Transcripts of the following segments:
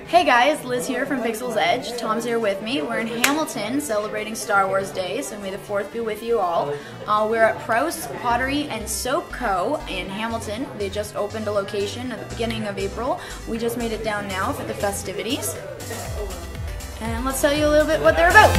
Hey guys, Liz here from Pixel's Edge. Tom's here with me. We're in Hamilton celebrating Star Wars Day, so may the 4th be with you all. We're at Prouse Pottery and Soap Co. in Hamilton. They just opened a location at the beginning of April. We just made it down now for the festivities. And let's tell you a little bit what they're about.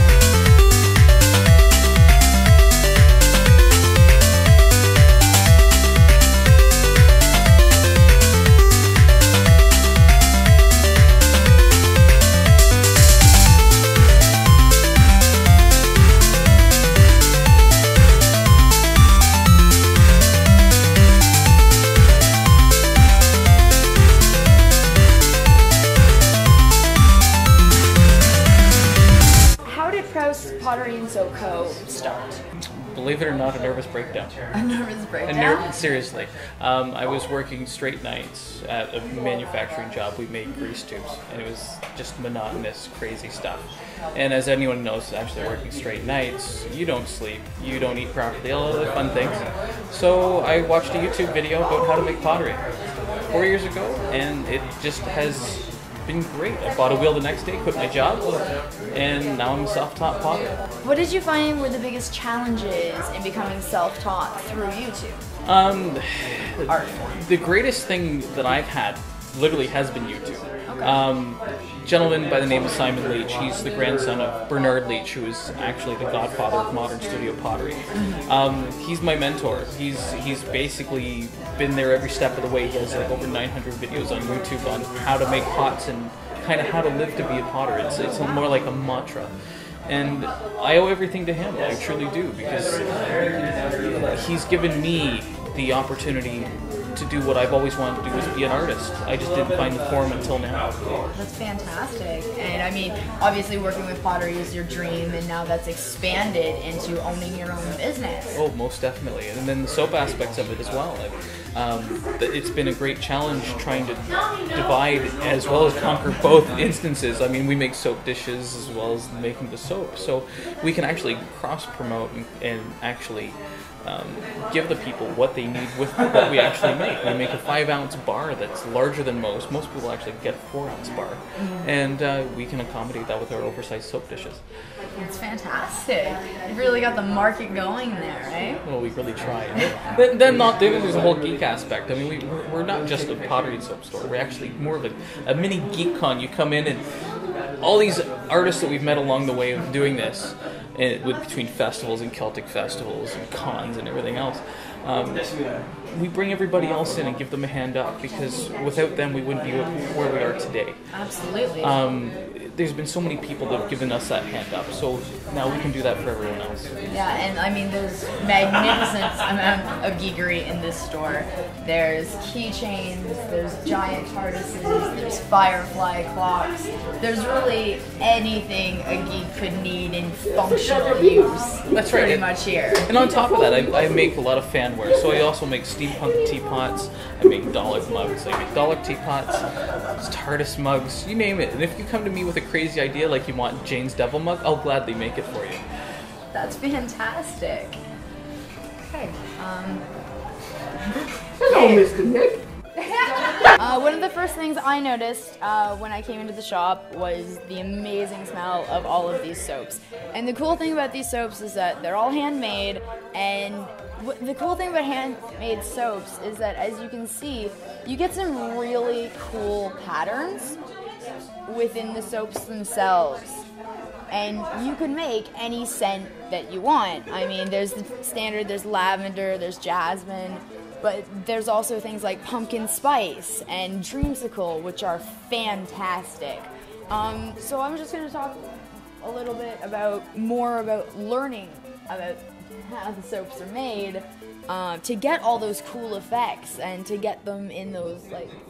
Prouse Pottery and Soap Co. start? Believe it or not, a nervous breakdown. A nervous breakdown? Seriously. I was working straight nights at a manufacturing job. We made grease tubes, and it was just monotonous, crazy stuff. And as anyone knows, actually working straight nights, you don't sleep, you don't eat properly, all other fun things. So I watched a YouTube video about how to make pottery 4 years ago, and it just has been great. I bought a wheel the next day, quit my job, and now I'm a self-taught potter. What did you find were the biggest challenges in becoming self-taught through YouTube? The greatest thing that I've had literally has been YouTube. Okay. Gentleman by the name of Simon Leach, he's the grandson of Bernard Leach, who is actually the godfather of modern studio pottery. He's my mentor. He's basically been there every step of the way. He has like over 900 videos on YouTube on how to make pots and kind of how to live to be a potter. It's more like a mantra. And I owe everything to him, I truly do, because he's given me the opportunity to do what I've always wanted to do, is be an artist. I just didn't find the form until now. That's fantastic. And I mean, obviously working with pottery is your dream, and now that's expanded into owning your own business. Oh, most definitely. And then the soap aspects of it as well. It's been a great challenge trying to divide as well as conquer both instances. I mean, we make soap dishes as well as making the soap. So we can actually cross-promote and actually give the people what they need with what we actually make. We make a 5-ounce bar that's larger than most. Most people actually get a 4-ounce bar. And we can accommodate that with our oversized soap dishes. It's fantastic. You've really got the market going there, right? Well, we really try. Then there's a whole geek aspect. I mean, we're not just a pottery soap store. We're actually more of a mini geek con. You come in and all these artists that we've met along the way of doing this, between festivals and Celtic festivals and cons and everything else, we bring everybody else in and give them a hand up, because without them we wouldn't be where we are today. Absolutely. There's been so many people that have given us that hand up, so now we can do that for everyone else. Yeah, and I mean, there's magnificent amount of geekery in this store. There's keychains, there's giant artisans, there's firefly clocks. There's really anything a geek could need in functional use. That's right. Pretty much here. And on top of that, I make a lot of fanware. So I also make steampunk teapots. I make Dalek mugs. I make Dalek teapots, TARDIS mugs, you name it. And if you come to me with a crazy idea like you want Jane's Devil mug, I'll gladly make it for you. That's fantastic. Okay. Hello, Mr. Nick. One of the first things I noticed when I came into the shop was the amazing smell of all of these soaps. And the cool thing about these soaps is that they're all handmade, and the cool thing about handmade soaps is that, as you can see, you get some really cool patterns within the soaps themselves. And you can make any scent that you want. I mean, there's the standard, there's lavender, there's jasmine, but there's also things like pumpkin spice and dreamsicle, which are fantastic. So I'm just going to talk a little bit more about learning about how the soaps are made, to get all those cool effects and to get them in those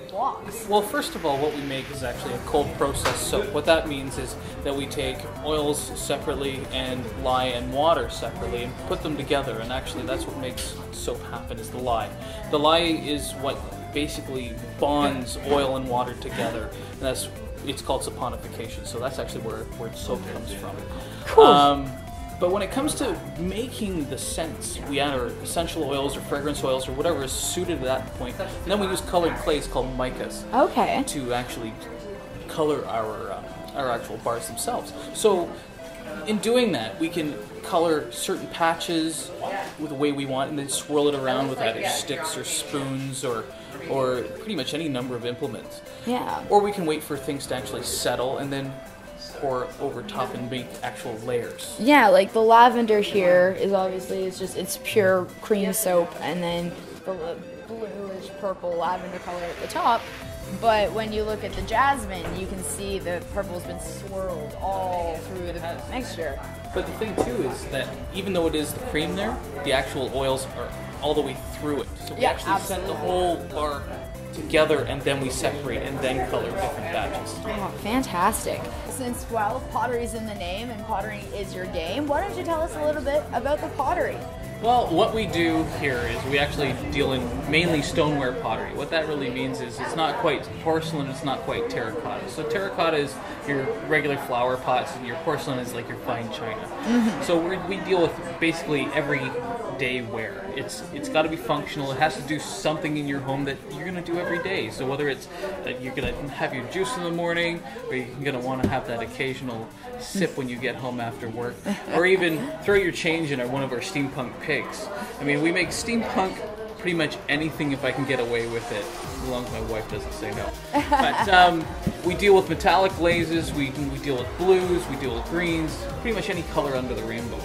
blocks. Well, first of all, what we make is actually a cold process soap. What that means is that we take oils separately and lye and water separately and put them together, and actually that's what makes soap happen, is the lye. The lye is what basically bonds oil and water together, and it's called saponification. So that's actually where soap comes from. Cool. But when it comes to making the scents, we add our essential oils or fragrance oils or whatever is suited at that point. And then we use colored clays called micas. Okay. To actually color our actual bars themselves. So in doing that, we can color certain patches with the way we want, and then swirl it around with either sticks or spoons or pretty much any number of implements. Yeah. Or we can wait for things to actually settle and then pour over top and make actual layers. Yeah, like the lavender here is obviously it's pure cream soap, and then the bluish purple lavender color at the top. But when you look at the jasmine, you can see the purple's been swirled all through the mixture. But the thing too is that even though it is the cream there, the actual oils are all the way through it. So we actually set the whole bar together, and then we separate and then color different batches. Oh, fantastic. Since, well, pottery's in the name and pottery is your game, why don't you tell us a little bit about the pottery? Well, what we do here is we actually deal in mainly stoneware pottery. What that really means is it's not quite porcelain, it's not quite terracotta. So terracotta is your regular flower pots, and your porcelain is like your fine china. Mm-hmm. So we deal with basically everyday wear. It's got to be functional. It has to do something in your home that you're going to do every day. So whether it's that you're going to have your juice in the morning, or you're going to want to have that occasional sip when you get home after work, or even throw your change in one of our steampunk pigs. I mean, we make steampunk pretty much anything if I can get away with it, as long as my wife doesn't say no. But we deal with metallic glazes, we deal with blues, we deal with greens, pretty much any color under the rainbow.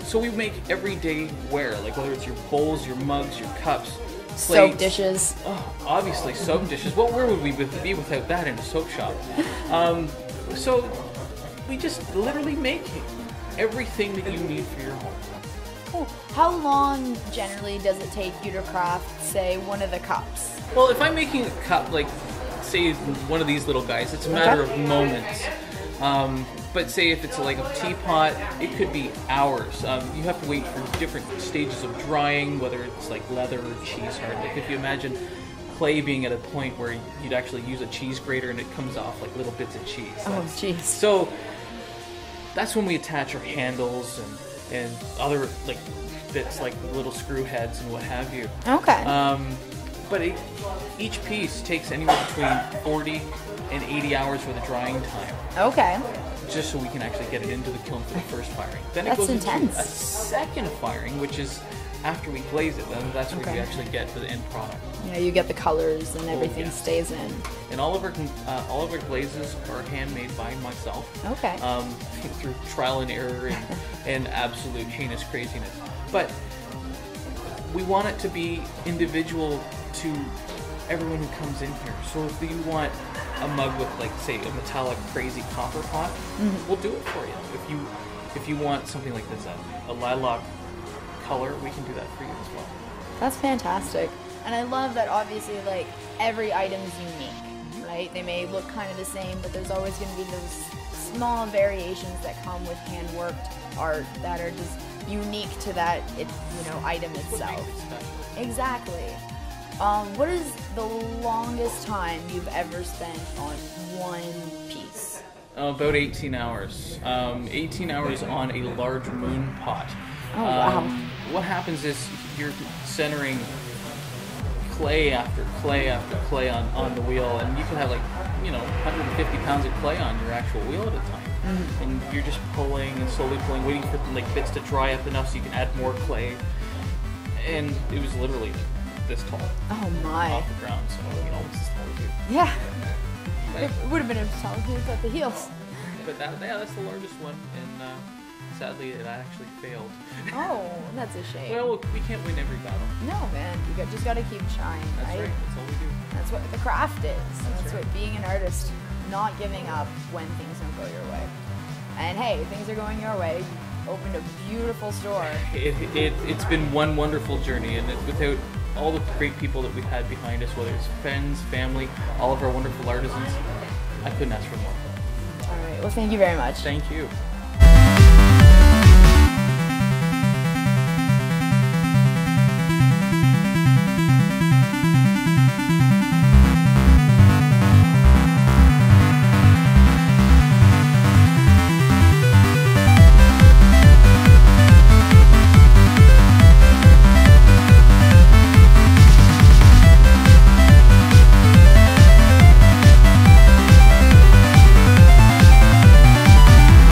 So we make everyday wear, like whether it's your bowls, your mugs, your cups, plates. Soap dishes. Oh, obviously soap dishes. Well, where would we be without that in a soap shop? So we just literally make everything that you need for your home. Cool. How long generally does it take you to craft, say, one of the cups? Well, if I'm making a cup, like, say, one of these little guys, it's a matter of moments. But say if it's like a teapot, it could be hours. You have to wait for different stages of drying, whether it's like leather or cheese hard. Like if you imagine clay being at a point where you'd actually use a cheese grater and it comes off like little bits of cheese. Oh, jeez. So that's when we attach our handles and other like bits like little screw heads and what have you. Okay. But each piece takes anywhere between 40 and 80 hours for the drying time. Okay. Just so we can actually get it into the kiln for the first firing. Then it That's goes intense. into a second firing, which is after we glaze it. Then that's where you actually get to the end product. Yeah, you get the colors and everything stays in. And all of our glazes are handmade by myself. Okay. Through trial and error and absolute heinous craziness. But we want it to be individual to everyone who comes in here. So if you want a mug with, like, say, a metallic crazy copper pot, we'll do it for you. If you want something like this, a lilac color, we can do that for you as well. That's fantastic. And I love that obviously, like, every item's unique, right? They may look kind of the same, but there's always going to be those small variations that come with hand-worked art that are just unique to that, item itself. Exactly. What is the longest time you've ever spent on one piece? About 18 hours. 18 hours on a large moon pot. Oh, wow. What happens is you're centering clay after clay after clay on the wheel, and you can have 150 pounds of clay on your actual wheel at a time. Mm-hmm. And you're just pulling and slowly pulling, waiting for bits to dry up enough so you can add more clay. And it was literally this tall. Oh my. Off the ground, so almost as tall as you. Yeah. It would have been as tall as you at the heels. But that's the largest one, and sadly it actually failed. Oh, that's a shame. Well, we can't win every battle. No, man. You just got to keep trying, That's right. That's all we do. That's what the craft is. That's right. what being an artist, not giving up when things don't go your way. And hey, things are going your way. You opened a beautiful store. It's been one wonderful journey, and without all the great people that we've had behind us, whether it's friends, family, all of our wonderful artisans, I couldn't ask for more. All right. Well, thank you very much. Thank you.